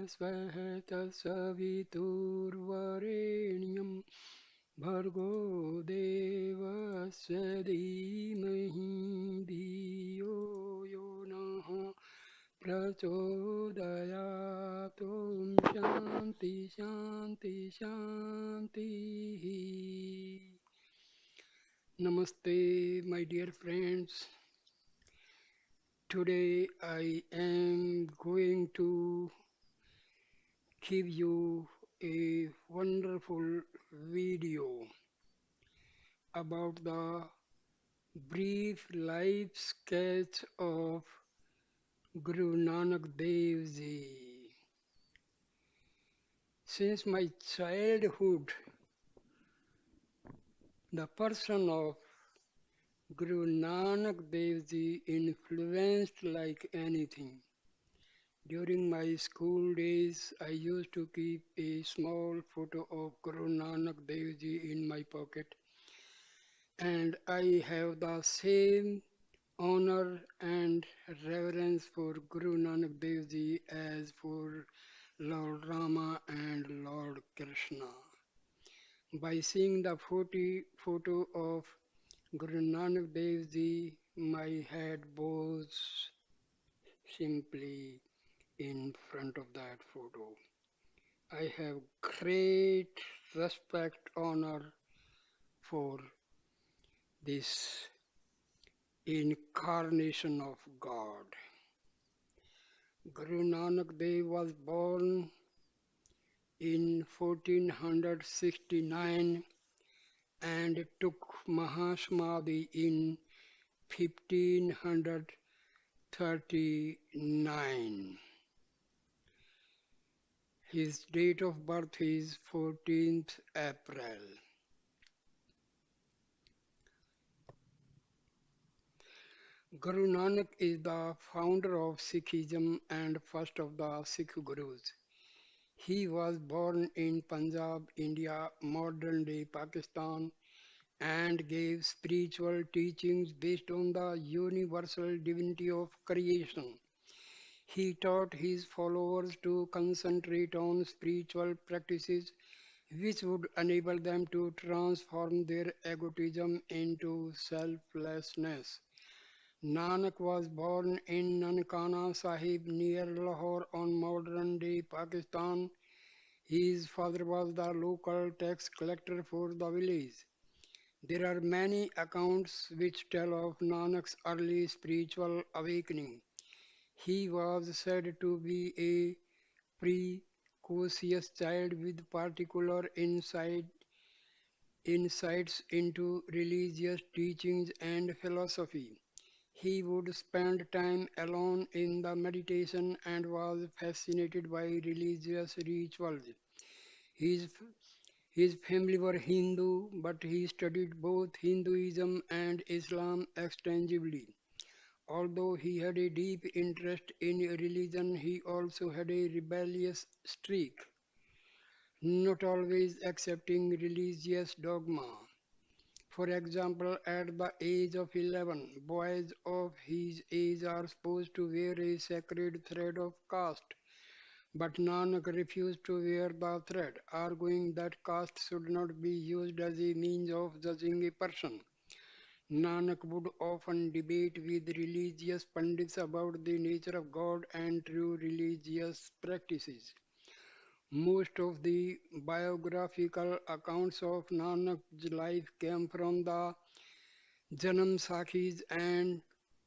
स्वः तत्सवितुर्वरेण्यं भर्गो देवस्य धीमहि धियो यो नः प्रचोदयात्। ॐ शान्ति शान्ति शान्तिः। Namaste, my dear friends. Today I am going to give you a wonderful video about the brief life sketch of Guru Nanak Dev Ji. Since my childhood, the person of Guru Nanak Dev Ji influenced like anything. During my school days, I used to keep a small photo of Guru Nanak Dev Ji in my pocket, and I have the same honor and reverence for Guru Nanak Dev Ji as for Lord Rama and Lord Krishna. By seeing the photo of Guru Nanak Dev Ji, my head bows simply in front of that photo. I have great respect, honor for this incarnation of God. Guru Nanak Dev was born in 1469 and took Mahasamadhi in 1539. His date of birth is 14th April. Guru Nanak is the founder of Sikhism and first of the Sikh Gurus. He was born in Punjab, India, modern-day Pakistan, and gave spiritual teachings based on the universal divinity of creation. He taught his followers to concentrate on spiritual practices which would enable them to transform their egotism into selflessness. Nanak was born in Nankana Sahib near Lahore on modern-day Pakistan. His father was the local tax collector for the village. There are many accounts which tell of Nanak's early spiritual awakening. He was said to be a precocious child with particular insights into religious teachings and philosophy. He would spend time alone in the meditation and was fascinated by religious rituals. His, his family were Hindu, but he studied both Hinduism and Islam extensively. Although he had a deep interest in religion, he also had a rebellious streak, not always accepting religious dogma. For example, at the age of 11, boys of his age are supposed to wear a sacred thread of caste, but Nanak refused to wear the thread, arguing that caste should not be used as a means of judging a person. Nanak would often debate with religious pundits about the nature of God and true religious practices. Most of the biographical accounts of Nanak's life came from the Janam Sakhis and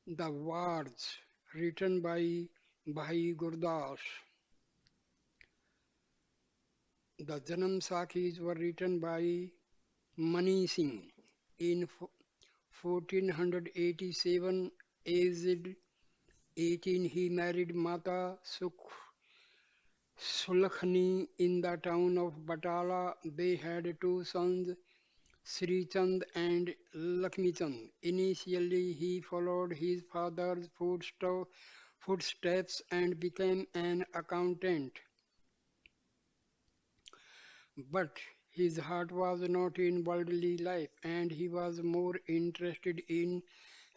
the Wards written by Bhai Gurdas. The Janam Sakhis were written by Mani Singh. In 1487, aged 18, he married Mata Sulakhani in the town of Batala. They had two sons, Sri Chand and Lakshmi Chand. Initially, he followed his father's footsteps and became an accountant. But his heart was not in worldly life, and he was more interested in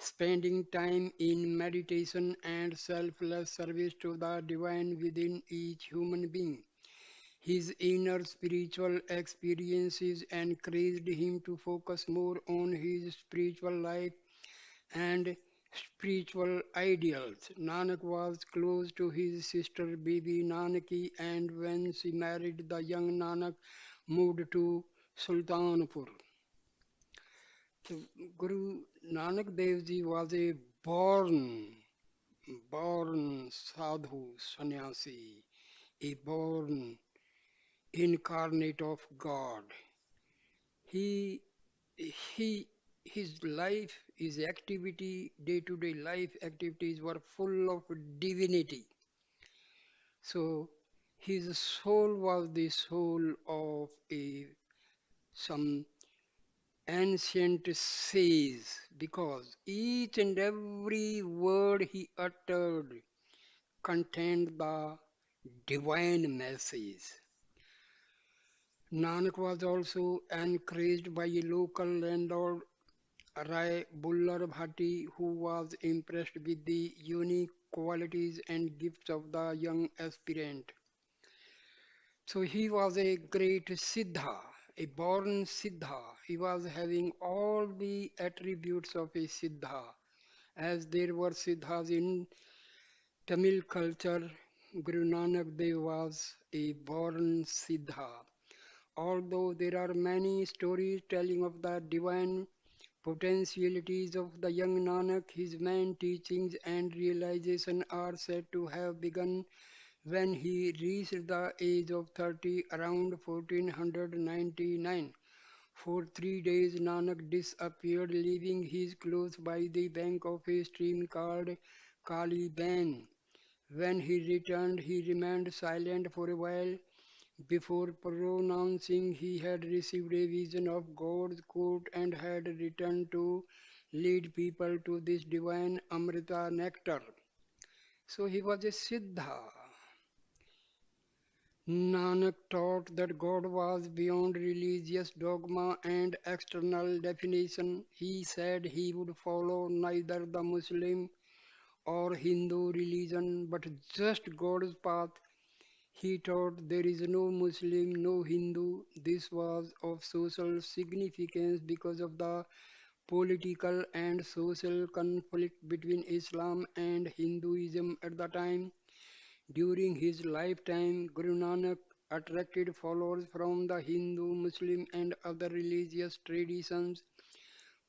spending time in meditation and selfless service to the divine within each human being. His inner spiritual experiences encouraged him to focus more on his spiritual life and spiritual ideals. Nanak was close to his sister Bibi Nanaki, and when she married, the young Nanak moved to Sultanpur. So Guru Nanak Dev Ji was a born sadhu sannyasi, a born incarnate of God. He he his life, his activity, day-to-day life activities were full of divinity. So his soul was the soul of a some ancient sage, because each and every word he uttered contained the divine message. Nanak was also encouraged by a local landlord, Rai Bullar Bhatti, who was impressed with the unique qualities and gifts of the young aspirant. So he was a great Siddha, a born Siddha. He was having all the attributes of a Siddha. As there were Siddhas in Tamil culture, Guru Nanak Dev was a born Siddha. Although there are many stories telling of the divine potentialities of the young Nanak, his main teachings and realization are said to have begun when he reached the age of 30 around 1499. For 3 days Nanak disappeared, leaving his clothes by the bank of a stream called Kali Ben. When he returned, he remained silent for a while before pronouncing he had received a vision of God's court and had returned to lead people to this divine Amrita nectar. So he was a Siddha. Nanak taught that God was beyond religious dogma and external definition. He said he would follow neither the Muslim or Hindu religion but just God's path. He taught there is no Muslim, no Hindu. This was of social significance because of the political and social conflict between Islam and Hinduism at the time. During his lifetime, Guru Nanak attracted followers from the Hindu, Muslim, and other religious traditions.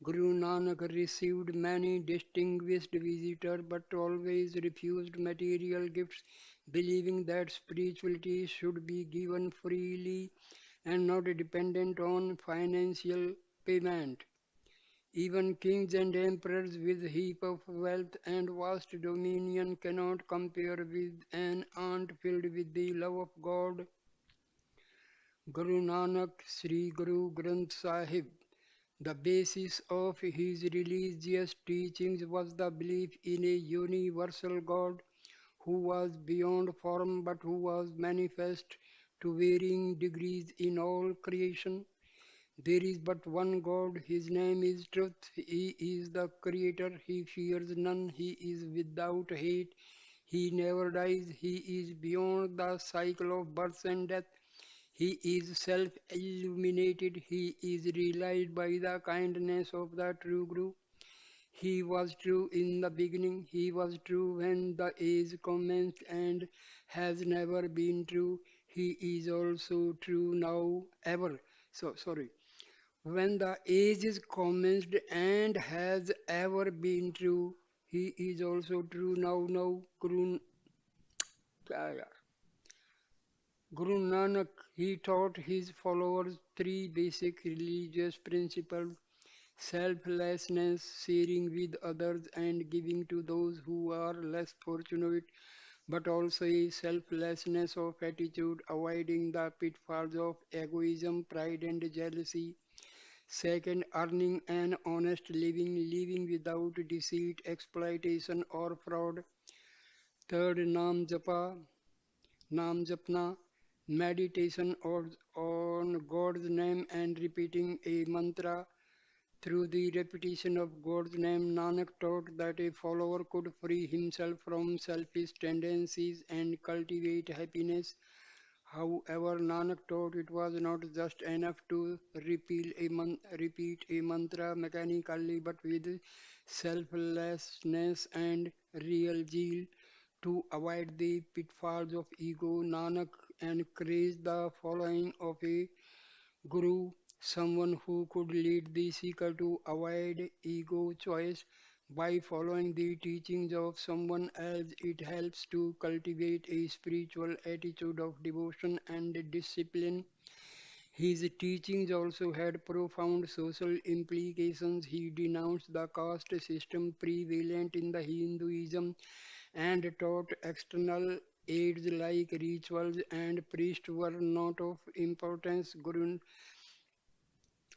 Guru Nanak received many distinguished visitors but always refused material gifts, believing that spirituality should be given freely and not dependent on financial payment. Even kings and emperors with heap of wealth and vast dominion cannot compare with an ant filled with the love of God. Guru Nanak, Sri Guru Granth Sahib. The basis of his religious teachings was the belief in a universal God who was beyond form but who was manifest to varying degrees in all creation. There is but one God, his name is truth, he is the creator, he fears none, he is without hate, he never dies, he is beyond the cycle of birth and death, he is self illuminated, he is realized by the kindness of the true Guru. He was true in the beginning, he was true when the age commenced and has never been true. He is also true now ever. Sorry. When the age is commenced and has ever been true, he is also true now. क्या यार? Guru Nanak, he taught his followers three basic religious principles: selflessness, sharing with others, and giving to those who are less fortunate, but also a selflessness of attitude, avoiding the pitfalls of egoism, pride, and jealousy. Second, earning an honest living, living without deceit, exploitation, or fraud. Third, Nam Japna, meditation on God's name and repeating a mantra. Through the repetition of God's name, Nanak taught that a follower could free himself from selfish tendencies and cultivate happiness. However, Nanak taught it was not just enough to repeat a mantra mechanically, but with selflessness and real zeal. To avoid the pitfalls of ego, Nanak encouraged the following of a Guru, someone who could lead the seeker to avoid ego choice by following the teachings of someone else. It helps to cultivate a spiritual attitude of devotion and discipline. His teachings also had profound social implications. He denounced the caste system prevalent in the Hinduism and taught external aids like rituals and priests were not of importance. Guru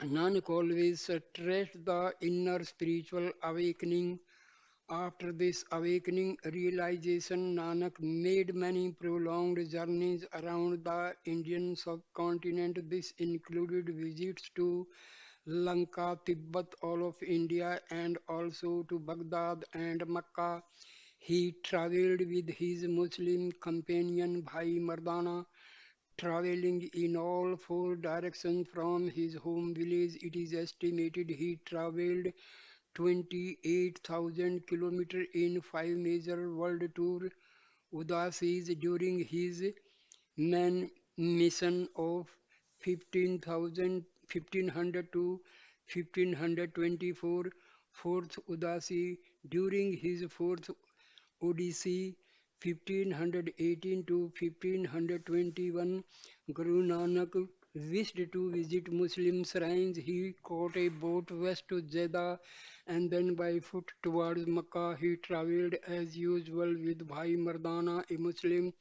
Nanak always stressed the inner spiritual awakening. After this awakening realization, Nanak made many prolonged journeys around the Indian subcontinent. This included visits to Lanka, Tibet, all of India, and also to Baghdad and Mecca. He traveled with his Muslim companion Bhai Mardana, traveling in all four directions from his home village. It is estimated he traveled 28,000 kilometers in five major world tour Udasis during his main mission of 1500 to 1524. Fourth Udasi during his fourth Odyssey 1518 to 1521, Guru Nanak wished to visit Muslim shrines. He caught a boat west to Jeddah and then by foot towards Makkah. He travelled as usual with Bhai Mardana, a Muslim,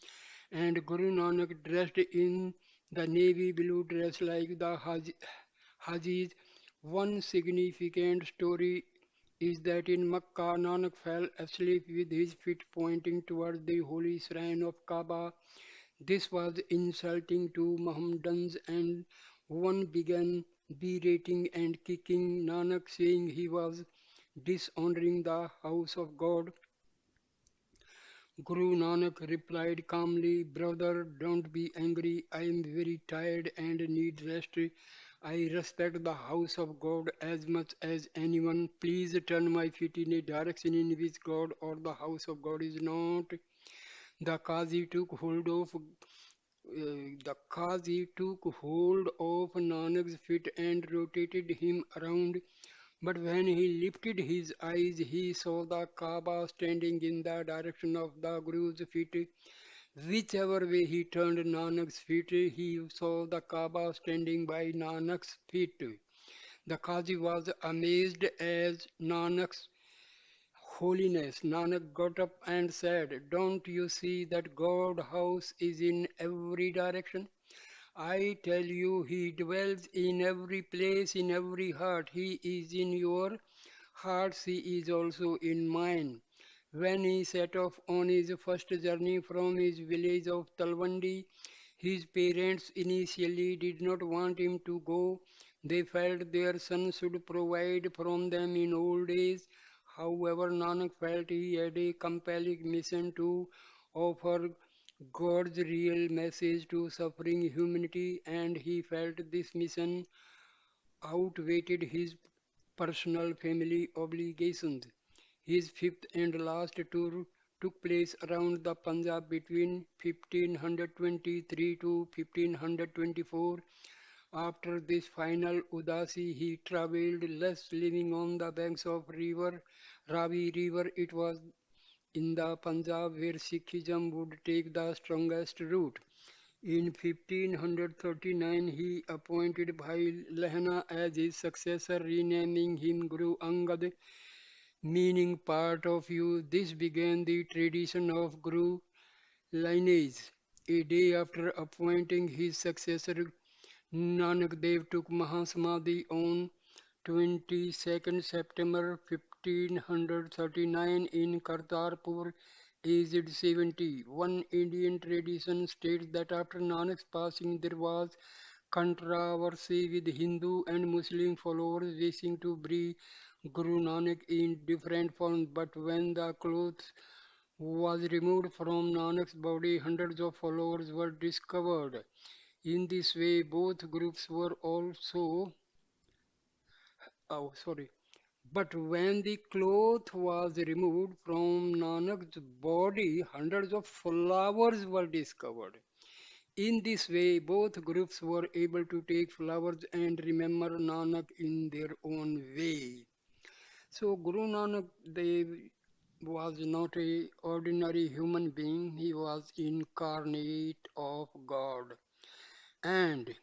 and Guru Nanak dressed in the navy blue dress like the Hajis. One significant story is that in Makkah, Nanak fell asleep with his feet pointing toward the holy shrine of Kaaba. This was insulting to Mohammedans, and one began berating and kicking Nanak, saying he was dishonoring the house of God. Guru Nanak replied calmly, "Brother, don't be angry. I am very tired and need rest. I respect the house of God as much as anyone. Please turn my feet in a direction in which God or the house of God is not." The Qazi took hold of Nanak's feet and rotated him around. But when he lifted his eyes, he saw the Kaaba standing in the direction of the Guru's feet. Whichever way he turned Nanak's feet, he saw the Kaaba standing by Nanak's feet. The Qazi was amazed as Nanak's holiness. Nanak got up and said, "Don't you see that God house is in every direction? I tell you, he dwells in every place, in every heart. He is in your hearts, he is also in mine." When he set off on his first journey from his village of Talwandi, his parents initially did not want him to go. They felt their son should provide from them in old age. However, Nanak felt he had a compelling mission to offer God's real message to suffering humanity, and he felt this mission outweighed his personal family obligations. His fifth and last tour took place around the Punjab between 1523 to 1524. After this final Udasi, he travelled less, living on the banks of Ravi River. It was in the Punjab where Sikhism would take the strongest root. In 1539, he appointed Bhai Lehna as his successor, renaming him Guru Angad, meaning part of you. This began the tradition of Guru lineage. A day after appointing his successor, Nanak Dev took Mahasamadhi on 22nd September 1539 in Kartarpur, aged 70. One Indian tradition states that after Nanak's passing there was controversy with Hindu and Muslim followers wishing to bring Guru Nanak in different forms. But when the clothes was removed from Nanak's body, hundreds of followers were discovered. In this way, both groups were also, oh, sorry. But when the cloth was removed from Nanak's body, hundreds of flowers were discovered. In this way, both groups were able to take flowers and remember Nanak in their own way. So Guru Nanak Dev was not a ordinary human being, he was incarnate of God. And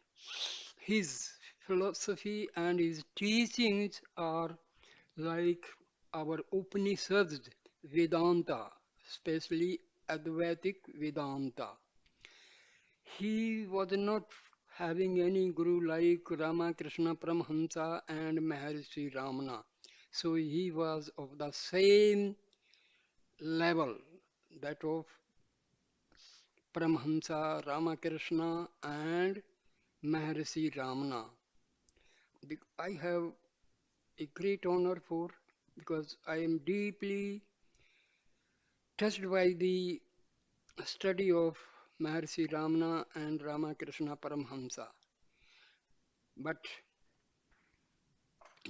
his philosophy and his teachings are like our Upanishads, Vedanta, especially Advaitic Vedanta. He was not having any guru like Ramakrishna Paramahamsa and Maharishi Ramana. So he was of the same level, that of Paramahamsa Ramakrishna and Maharishi Ramana. I have a great honor for, because I am deeply touched by the study of Maharishi Ramana and Ramakrishna Paramhamsa. But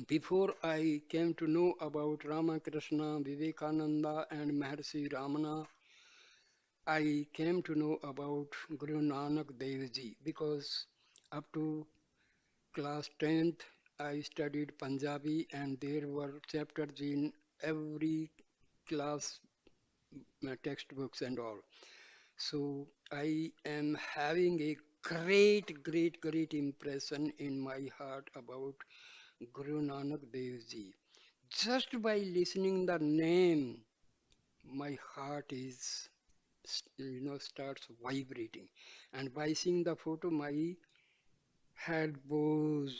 before I came to know about Ramakrishna, Vivekananda, and Maharishi Ramana, I came to know about Guru Nanak Dev Ji, because up to class 10th I studied Punjabi and there were chapters in every class textbooks and all. So I am having a great impression in my heart about Guru Nanak Dev Ji. Just by listening the name, my heart is, starts vibrating, and by seeing the photo, my head was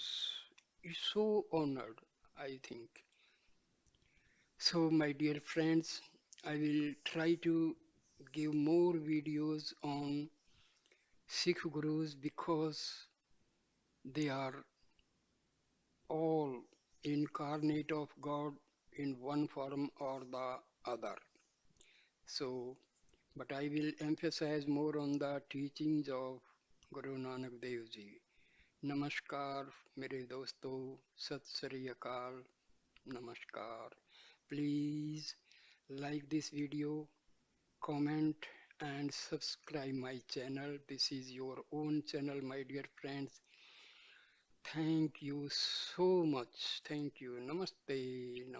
so honored, I think. So, my dear friends, I will try to give more videos on Sikh Gurus, because they are all incarnate of God in one form or the other. So, but I will emphasize more on the teachings of Guru Nanak Dev Ji. Namaskar, mere dosto, Sat Sri Akal, Namaskar. Please like this video, comment and subscribe my channel. This is your own channel, my dear friends. Thank you so much. Thank you. Namaste.